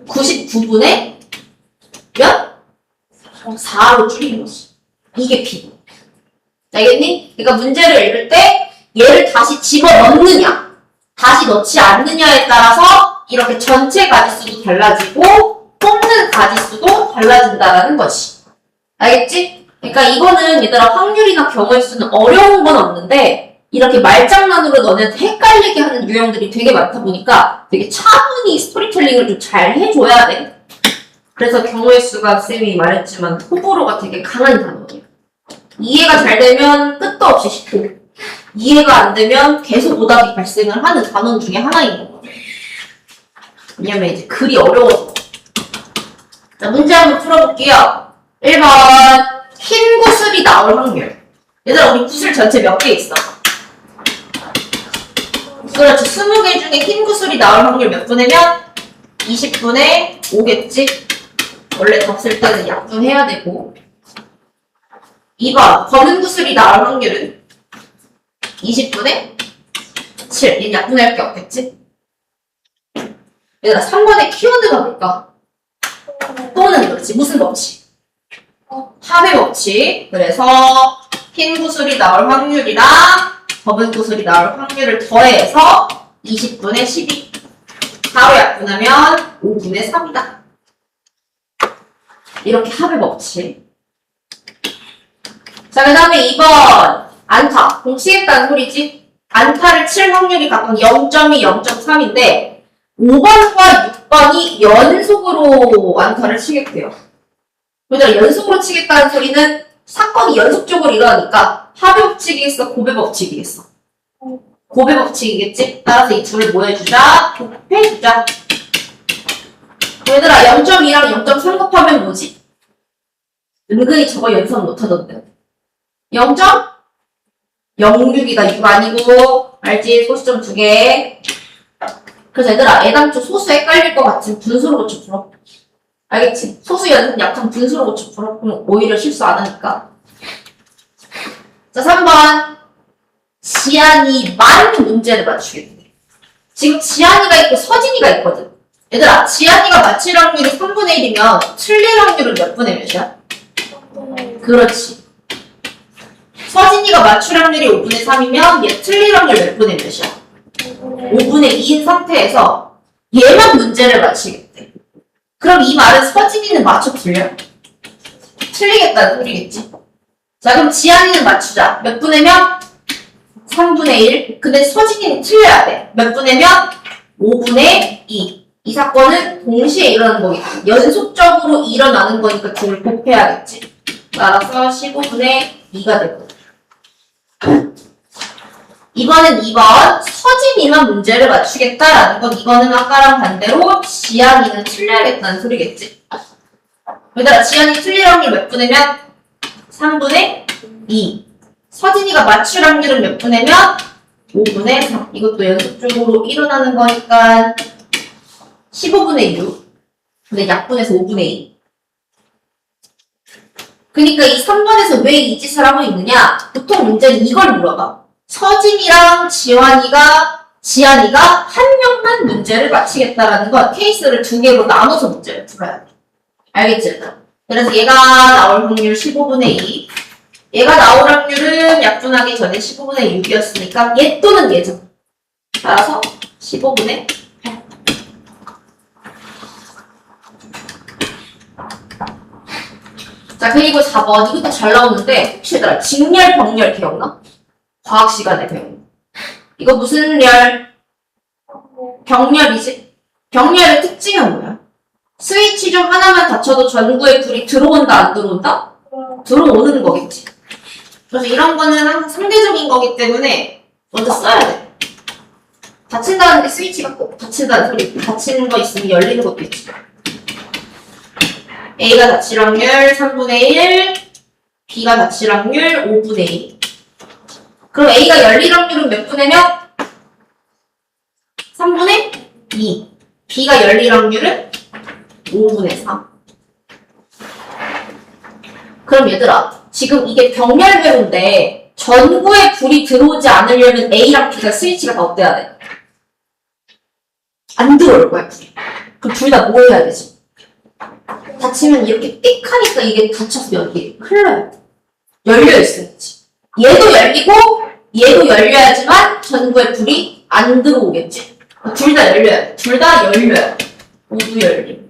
99분의 몇? 4로 줄이는 거지. 이게 비. 알겠니? 그러니까 문제를 읽을 때 얘를 다시 집어넣느냐, 다시 넣지 않느냐에 따라서 이렇게 전체 가지수도 달라지고 뽑는 가지수도 달라진다라는 거지. 알겠지? 그러니까 이거는 얘들아 확률이나 경우의 수는 어려운 건 없는데 이렇게 말장난으로 너네한테 헷갈리게 하는 유형들이 되게 많다 보니까 되게 차분히 스토리텔링을 좀 잘 해줘야 돼. 그래서 경우의 수가 쌤이 말했지만 호불호가 되게 강한 단어예요. 이해가 잘 되면 끝도 없이 쉽고 이해가 안 되면 계속 오답이 발생을 하는 단원 중에 하나인 거거든요. 왜냐면 이제 글이 어려워서. 자, 문제 한번 풀어볼게요. 1번 흰 구슬이 나올 확률. 얘들아 우리 구슬 전체 몇 개 있어? 그렇지. 20개 중에 흰 구슬이 나올 확률 몇 분이면? 20분의 5겠지? 원래 덧쓸 때는 약분해야 되고. 2번 검은 구슬이 나올 확률은 20분의 7. 얘는 약분할 게 없겠지? 얘들아 3번의 키워드가 뭘까? 또는 그렇지. 무슨 법칙? 합의 법칙. 그래서 흰 구슬이 나올 확률이랑 검은 구슬이 나올 확률을 더해서 20분의 12. 4로 약분하면 5분의 3이다. 이렇게 합의 법칙. 자, 그 다음에 2번 안타. 공치겠다는 소리지? 안타를 칠 확률이 각각 0.2, 0.3인데 5번과 6번이 연속으로 안타를 치겠대요. 그러니까 연속으로 치겠다는 소리는 사건이 연속적으로 일어나니까 합의 법칙이겠어? 고배 법칙이겠어? 고배 법칙이겠지? 따라서 이 둘을 뭐 해주자? 곱해주자. 얘들아 0.2랑 0.3 곱하면 뭐지? 은근히 저거 연습 못하던데. 0.06이다. 6 아니고 알지? 소수점 2개. 그래서 얘들아 애당초 소수 헷갈릴 것 같으면 분수로 고쳐 풀어. 알겠지? 소수 연습 약한 분수로 고쳐 풀어. 그럼 오히려 실수 안 하니까. 자 3번 지안이만 문제를 맞추겠네. 지금 지안이가 있고 서진이가 있거든. 얘들아 지안이가 맞힐 확률이 3분의 1이면 틀릴 확률은 몇 분의 몇이야? 그렇지. 서진이가 맞출 확률이 5분의 3이면 얘 틀릴 확률 몇 분의 몇이야? 5분의 2인 상태에서 얘만 문제를 맞히겠대. 그럼 이 말은 서진이는 맞춰 틀려? 틀리겠다는 소리겠지. 자 그럼 지안이는 맞추자. 몇 분의 몇? 3분의 1. 근데 서진이는 틀려야 돼. 몇 분의 몇? 5분의 2. 이 사건은 동시에 일어나는 거겠지. 연속적으로 일어나는 거니까 둘을 곱해야겠지. 따라서 15분의 2가 되고. 이번엔 2번 서진이만 문제를 맞추겠다라는 건 이거는 아까랑 반대로 지안이는 틀려야겠다는 소리겠지. 얘들아 지안이 틀릴 확률 몇 분의 몇? 3분의 2. 서진이가 맞출 확률은 몇 분의 몇? 5분의 3. 이것도 연속적으로 일어나는 거니까 15분의 6. 근데 약분해서 5분의 2. 그러니까 이 3번에서 왜 이 짓을 하고 있느냐? 보통 문제는 이걸 물어봐. 서진이랑 지안이가 한 명만 문제를 맞히겠다라는 건 케이스를 2개로 나눠서 문제를 풀어야 돼. 알겠지? 그래서 얘가 나올 확률 15분의 2. 얘가 나올 확률은 약분하기 전에 15분의 6이었으니까 얘 또는 얘죠. 따라서 15분의 8. 자 그리고 4번 이것도 잘 나오는데 혹시 얘들아 직렬 병렬 기억나? 과학 시간에 배운 이거 무슨 렬? 병렬이지? 병렬의 특징은 뭐야? 스위치 중 하나만 닫혀도 전구에 불이 들어온다 안 들어온다? 들어오는 거겠지. 그래서 이런 거는 항상 상대적인 거기 때문에 먼저 써야 돼. 닫힌다는 게 스위치가 꼭 닫힌다는 소리. 닫히는 거 있으면 열리는 것도 있지. A가 닫힐 확률 3분의 1, B가 닫힐 확률 5분의 2. 그럼 A가 열릴 확률은 몇 분의 몇? 3분의 2. B가 열릴 확률은 5분의 3. 그럼 얘들아, 지금 이게 병렬배우인데 전구에 불이 들어오지 않으려면 A랑 B가 스위치가 다 어때야 돼? 안 들어올 거야, 불이. 그럼 둘 다 뭐 해야 되지? 닫히면 이렇게 띡 하니까 이게 닫혀서 여기 흘러요. 열려있어야지. 얘도 열리고 얘도 열려야지만 전구에 불이 안 들어오겠지. 둘 다 열려야 돼. 둘 다 열려요. 모두 열림.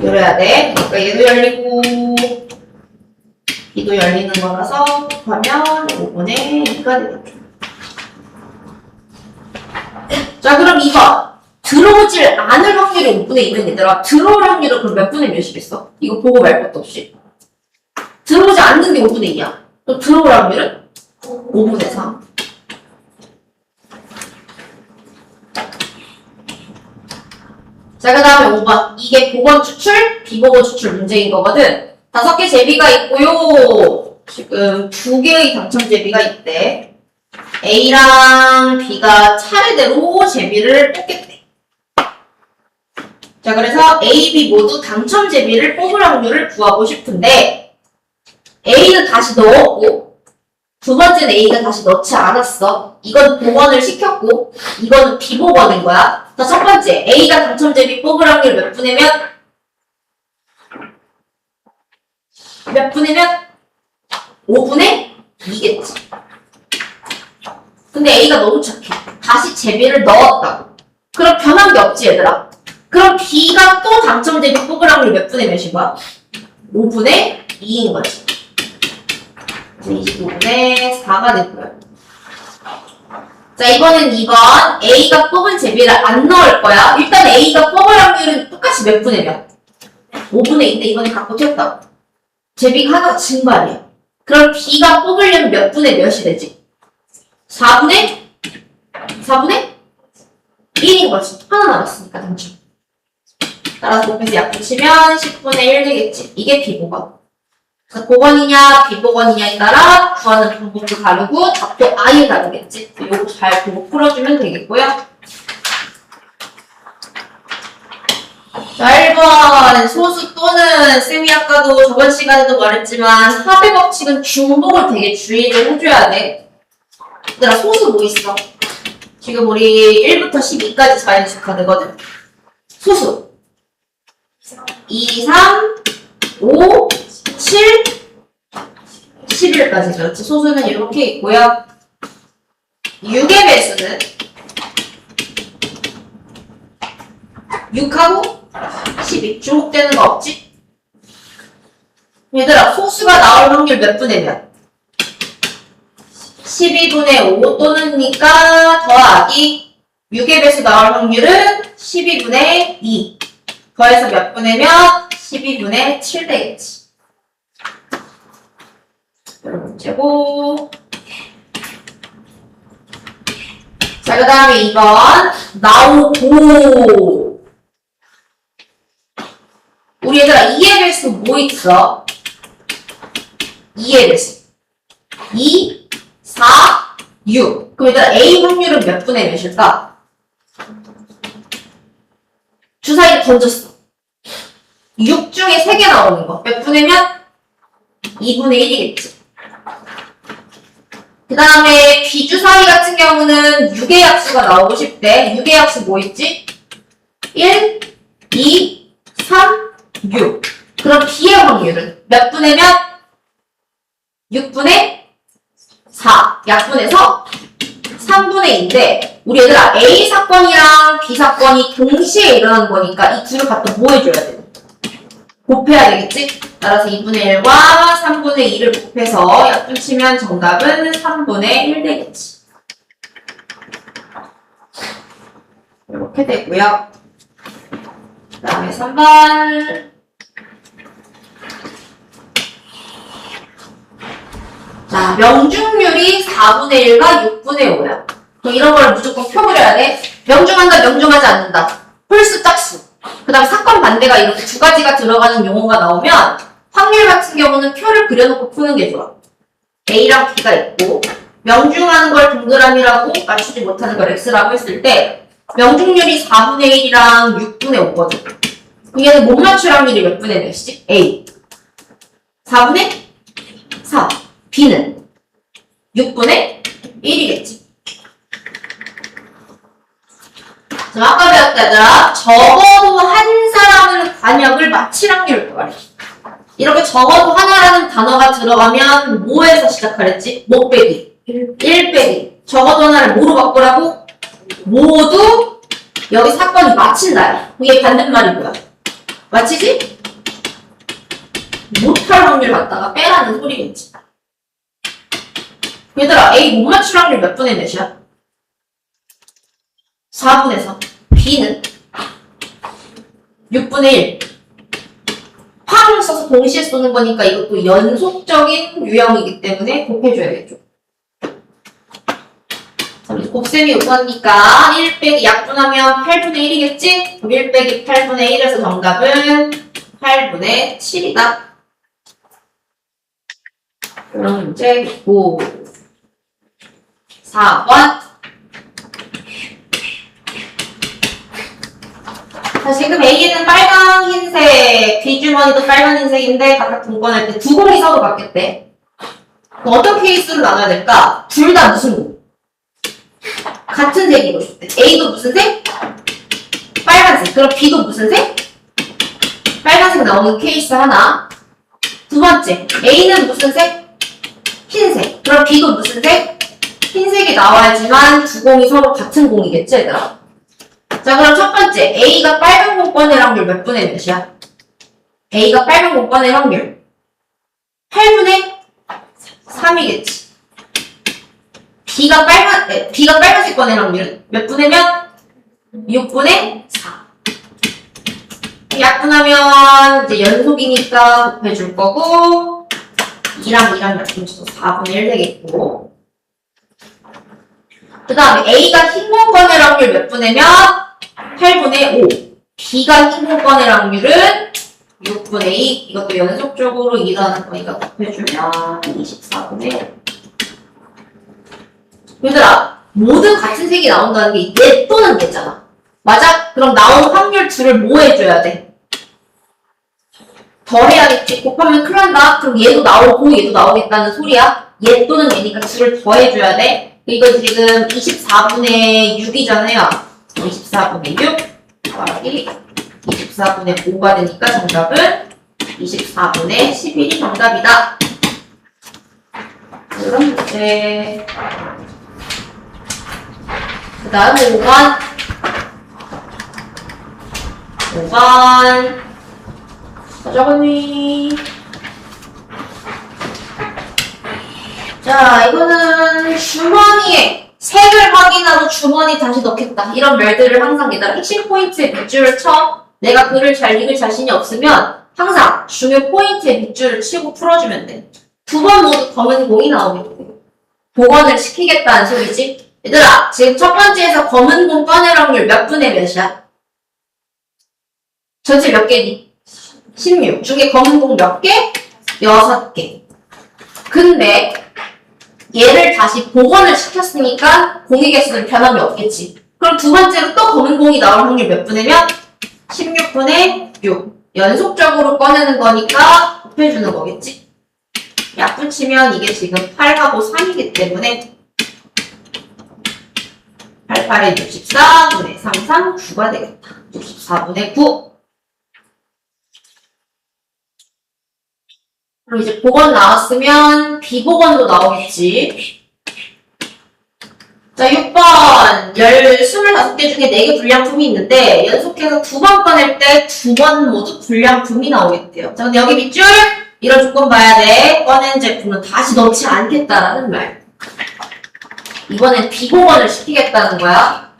열어야 돼. 그러니까 얘도 열리고 얘도 열리는 거라서 곱하면 5분의 2가 되겠죠. 자, 그럼 이거 들어오질 않을 확률이 5분의 2는 얘들아, 들어올 확률은 그럼 몇 분의 몇이겠어? 이거 보고 말 것도 없이. 들어오지 않는 게 5분의 2야. 또 들어올 확률은 5분의 3. 자, 그 다음에 5번. 이게 보건 추출, 비보건 추출 문제인 거거든. 5개 제비가 있고요. 지금 2개의 당첨 제비가 있대. A랑 B가 차례대로 제비를 뽑겠대. 자, 그래서 A, B 모두 당첨 제비를 뽑을 확률을 구하고 싶은데 A는 다시 넣었고 두 번째는 A가 다시 넣지 않았어. 이건 복원을 시켰고 이거는 비복원인 거야. 자, 첫 번째 A가 당첨 제비 뽑을 확률 몇 분의 몇? 몇 분의 몇? 5분의 2겠지. 근데 A가 너무 착해. 다시 제비를 넣었다고. 그럼 변한 게 없지, 얘들아. 그럼 B가 또 당첨 제비 뽑을 확률 몇 분의 몇인 거야? 5분의 2인 거지. 25분의 4가 되고요. 자, 이번엔 2번. A가 뽑은 제비를 안 넣을 거야. 일단 A가 뽑을 확률은 똑같이 몇 분의 몇? 5분의 2인데 이번에 갖고 튀었다고. 제비가 하나가 진 거 아니야. 그럼 B가 뽑으려면 몇 분의 몇이 되지? 4분의 1인 거지. 하나 남았으니까 당첨. 따라서 곱해서 약분치면 10분의 1 되겠지. 이게 비보건. 복원이냐 비복원이냐에 따라 구하는 방법도 다르고 답도 아예 다르겠지. 요거 잘 보고 풀어주면 되겠고요. 자, 1번 소수 또는 쌤이 아까도 저번 시간에도 말했지만 합의 법칙은 중복을 되게 주의를 해줘야 돼. 얘들아, 소수 뭐 있어? 지금 우리 1부터 12까지 자연수 카드거든. 소수 2, 3, 5, 7, 11까지. 그렇지. 소수는 이렇게 있고요. 6의 배수는 6하고 12. 중복되는 거 없지? 얘들아, 소수가 나올 확률 몇 분의 몇? 12분의 5 또는니까 더하기 6의 배수 나올 확률은 12분의 2. 더해서 몇 분의 몇? 12분의 7 되겠지. 이런 문제고. 자, 그 다음에 2번. 나오고. 우리 얘들아, 2의 배수 뭐 있어? 2의 배수. 2, 4, 6. 그럼 얘들아, A 확률은 몇 분의 몇일까? 주사위를 던졌어. 6 중에 3개 나오는 거. 몇 분의 몇? 2분의 1이겠지. 그 다음에 비주사위 같은 경우는 6의 약수가 나오고 싶대. 6의 약수 뭐 있지? 1, 2, 3, 6. 그럼 B의 확률은 몇 분의 몇? 6분의 4. 약분해서 3분의 2인데 우리 얘들아 A 사건이랑 B 사건이 동시에 일어나는 거니까 이 둘을 갖다 뭐 해줘야 돼? 곱해야 되겠지? 따라서 2분의 1과 3분의 2를 곱해서 약분치면 정답은 3분의 1 되겠지. 이렇게 되고요. 그 다음에 3번. 자, 명중률이 4분의 1과 6분의 5야. 그럼 이런 걸 무조건 표 그려야 돼. 명중한다, 명중하지 않는다. 홀수, 짝수. 그 다음 사건 반대가 이렇게 두 가지가 들어가는 용어가 나오면 확률 같은 경우는 표를 그려놓고 푸는 게 좋아. A랑 B가 있고 명중하는 걸 동그라미라고 맞추지 못하는 걸 X라고 했을 때 명중률이 4분의 1이랑 6분의 5거든. 그럼 얘는 못 맞출 확률이 몇 분의 몇이지? A 4분의 4. B는 6분의 1이겠지. 자, 아까 배웠다 얘들아. 적어도 한 사람은 관역을 맞힐 확률을 구하래. 이렇게 적어도 하나라는 단어가 들어가면 뭐에서 시작하랬지? 못 빼기. 1 빼기. 적어도 하나를 뭐로 바꾸라고? 모두 여기 사건이 맞힌다. 이게 반대말이 뭐야? 맞히지? 못할 확률 갖다가 빼라는 소리겠지. 얘들아, A 못 맞출 확률 몇 분의 몇이야? 4분의 4. B는 6분의 1. 파를 써서 동시에 쏘는 거니까 이것도 연속적인 유형이기 때문에 곱해줘야겠죠. 자, 곱셈이 우선이니까 1 빼기 약분하면 8분의 1이겠지? 그럼 1 빼기 8분의 1에서 정답은 8분의 7이다. 그럼 문제 5. 4번. 자, 지금 A는 빨강, 흰색, B주머니도 빨간, 흰색인데 각각 분권할 때 두 공이 서로 바뀌었대. 그럼 어떤 케이스로 나눠야 될까? 둘 다 무슨 공? 같은 색이고 싶대. A도 무슨 색? 빨간색. 그럼 B도 무슨 색? 빨간색 나오는 케이스 하나. 두 번째, A는 무슨 색? 흰색. 그럼 B도 무슨 색? 흰색이 나와야지만 두 공이 서로 같은 공이겠지, 얘들아? 자, 그럼 첫 번째, A가 빨간 공 꺼낼 확률 몇 분의 몇이야? A가 빨간 공 꺼낼 확률 8분의 3이겠지. B가 빨간색 꺼낼 확률은 몇 분의 몇? 6분의 4. 약분하면 이제 연속이니까 곱해줄 거고 2랑 약분쳐서 4분의 1 되겠고 그 다음에 A가 흰 공 꺼낼 확률 몇 분의 몇? 8분의 5. B가 흰 공 꺼낼 확률은 6분의 2. 이것도 연속적으로 일어나는 거니까 곱해주면 24분의 1. 얘들아, 모두 같은 색이 나온다는 게 얘 또는 얘잖아. 맞아? 그럼 나온 확률 둘을 뭐 해줘야 돼? 더해야겠지. 곱하면 큰일 난다. 그럼 얘도 나오고 얘도 나오겠다는 소리야. 얘 또는 얘니까 둘을 더해줘야 돼. 이거 지금 24분의 6이잖아요. 24분의 6 더하기 24분의 5가 되니까 정답은 24분의 11이 정답이다. 그럼 이제 그 다음 5번 5번 적었니? 자, 이거는 주머니에 색을 확인하고 주머니 다시 넣겠다. 이런 말들을 항상 얘들아 핵심 포인트에 밑줄을 쳐. 내가 글을 잘 읽을 자신이 없으면 항상 중요 포인트에 밑줄을 치고 풀어주면 돼. 두 번 모두 검은 공이 나오겠대. 복원을 시키겠다는 소리지. 얘들아, 지금 첫 번째에서 검은 공 꺼낼 확률 몇 분의 몇이야? 전체 몇 개니? 16. 중에 검은 공 몇 개? 6개. 근데 얘를 다시 복원을 시켰으니까 공의 개수는 변함이 없겠지. 그럼 두 번째로 또 검은 공이 나올 확률 몇 분의 몇? 16분의 6. 연속적으로 꺼내는 거니까 곱해주는 거겠지. 약분 치면 이게 지금 8하고 3이기 때문에 88에 64분의 33, 9가 되겠다. 64분의 9. 그럼 이제 복원 나왔으면 비복원도 나오겠지. 자, 6번 25개 중에 4개 불량품이 있는데 연속해서 두 번 꺼낼 때 두 번 모두 불량품이 나오겠대요. 자, 근데 여기 밑줄 이런 조건 봐야 돼. 꺼낸 제품은 다시 넣지 않겠다라는 말. 이번엔 비복원을 시키겠다는 거야.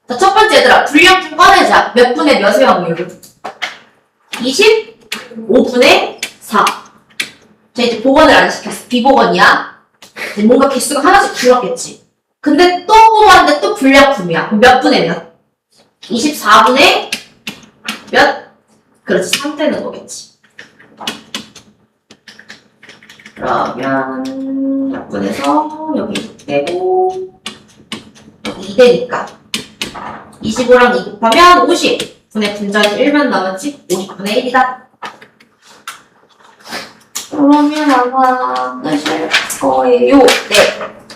자, 첫 번째 얘들아, 불량품 꺼내자. 몇 분의 몇의 확률? 25분의 4. 자, 이제 복원을 안 시켰어. 비복원이야. 이제 뭔가 개수가 하나씩 줄었겠지. 근데 또 뽑았는데 또 불량품이야. 그럼 몇 분의 몇? 24분의 몇? 그렇지, 3 되는 거겠지. 그러면 몇 분에서 여기 빼고 여기 2되니까 25랑 2 곱하면 50 분의 분자에서 1만 나왔지? 50분의 1이다. 그러면 아마 끝일 거예요. 네.